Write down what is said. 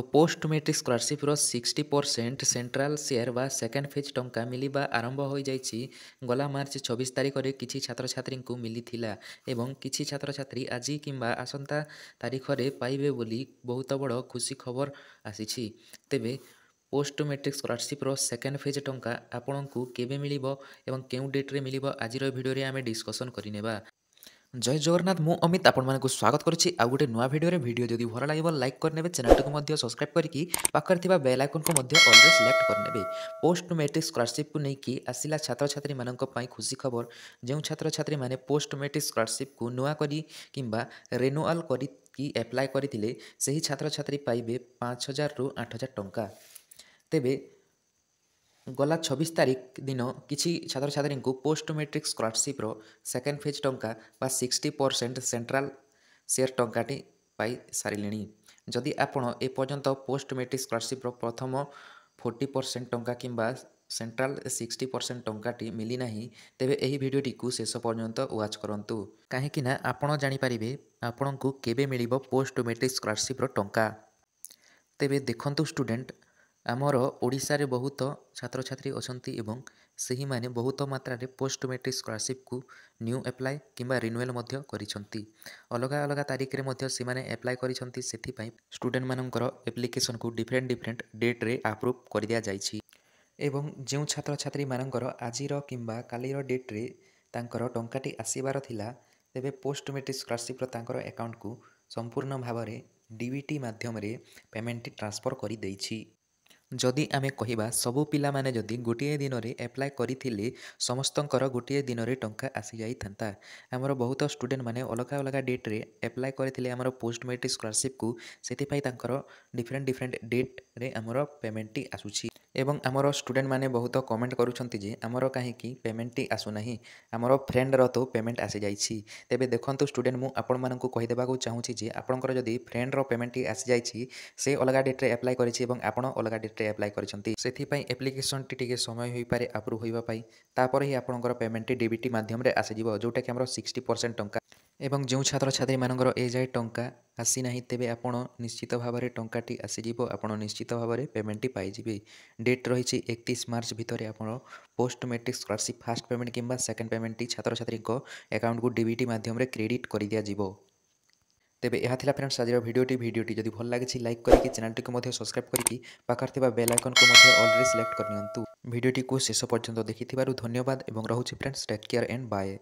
तो post matric scholarship रो 60% central share व second phase टंका मिलिबा आरंभ हो जाइछि। गला मार्च 26 तारिख रे किछि छात्र छात्री को मिलिथिला एवं किछि छात्र छात्री आज किंबा आसंता तारिख रे पाइबे बोली बहुत बड़ खुशी खबर आसीछि। तेबे पोस्ट मैट्रिक स्कॉलरशिप रो सेकेंड फेज टंका आपनकु केबे मिलिबो एवं केउ डेट रे मिलिबो आजिर वीडियो रे आमे डिस्कशन करिनेबा। जय जगन्नाथ मु अमित आपण मानक स्वागत करुच्ची आ गोटे नुआ वीडियो जदि भल लगे लाइक करने चैनल को सब्सक्राइब करके पाखर थिबा बेल आइकन को ऑलरेडी सिलेक्ट करने। पोस्ट मैट्रिक स्कॉलरशिप को लेकिन आसिला छात्र छात्री मानक पई खुशी खबर। जो छात्र छात्री माने पोस्ट मैट्रिक स्कॉलरशिप को नुआ करी किंबा रिन्यूअल करी एप्लाय करथिले सही छात्र छात्री पाइबे 5000 रु 8000 टंका। तेबे गला 26 तारिख दिन किसी छात्र छात्री को पोस्ट मैट्रिक स्कॉलरशिप रो सेकेंड फेज टंका बा 60% सेंट्रल शेयर टंकाटी पाई सारे। जदि आपण एपर्यंत पोस्ट मैट्रिक स्कॉलरशिप रो प्रथम 40% टंका किंबा सेंट्रल 60% टंकाटी मिली नाही तेबे एही वीडियोटी को शेष पर्यंत वाच करंतु काहेकि ना आपण जानि परिबे आपणको केबे मिलिबो पोस्ट मैट्रिक स्कॉलरशिप रो टंका। तेबे देखंतु स्टूडेंट आमर ओडिशा रे बहुत छात्र छात्री अछंती एवं सही माने बहुत मात्रा रे पोस्ट मैट्रिक स्कॉलरशिप को न्यू एप्लाय किंबा रिन्यूअल मध्य करिसंती। अलग अलग तारीख रे मध्य से माने एप्लाय करिसंती। सेथि पई स्टूडेंट मानकर एप्लिकेशन को डिफरेंट डेट रे अप्रूव कर दिया जाइछि एवं जो छात्र छात्री मानकर आजिर किंबा कालीर डेट रे तांकर टंकाटी आसीबार थिला तेबे पोस्ट मैट्रिक स्कॉलरशिप रो तांकर अकाउंट को संपूर्ण भाव में डीबीटी माध्यम रे पेमेंट ट्रांसफर कर देइछि। जदि आमे कहिबा सबु पिला माने जदि गोटे दिन रे एप्लाय करिथिले समस्तंकर गोटे दिन रे टंका आसी जाई थांता। हमर बहुत स्टूडेंट माने अलग अलग डेट रे एप्लाय करिथिले हमर पोस्ट मैट्रिक स्कॉलरशिप को सेति पई तांकर डिफरेंट डेट रे हमर पेमेंट टी आसुछि एवं हमर स्टूडेंट माने बहुत कमेंट करूछंती जे हमर काहे की पेमेंट टी आसु नाही हमर फ्रेंड रो तो पेमेंट आसी जाइछि। तेबे देखंतु स्टूडेंट मु आपण मानकु कहि देबाकू चाहूछि जे आपनकर जदि फ्रेंड रो पेमेंट टी आसी जाइछि से अलग डेट रे एप्लाय करिछि एवं आपण अलग डेट रे एप्लाय करिसंती सेथि पई एप्लिकेशन टी टिके समय होई पारे अप्रूव होइबा पई तापर ही आपनकर पेमेंट टी डीबीटी माध्यम रे आसी जिवो जोटा कि हमर 60% टंका एवं जो छात्र छात्री मानकर ए जाय टंका आसी नाही तेबे आपण निश्चित भाव में टंकाटी आसी जिवो आपण निश्चित भाव में पेमेंट टी पाई जिवे। डेट रही 31 मार्च भितर आपण post matric scholarship fast payment किंबा सेकेंड पेमेंट टी छात्र छात्री को अकाउंट को डीबीटी माध्यम रे क्रेडिट कर दिया जिवो। तेबे यह थिला फ्रेंड्स आज वीडियोटी जदि भल लागे लाइक करके चैनल को सब्सक्राइब करके पाखर थिबा बेल आइकन को ऑलरेडी सिलेक्ट कर नियंतु। वीडियोटी को शेष पर्यंत देखिथिबारु धन्यवाद एवं रहूछि friends take care and bye.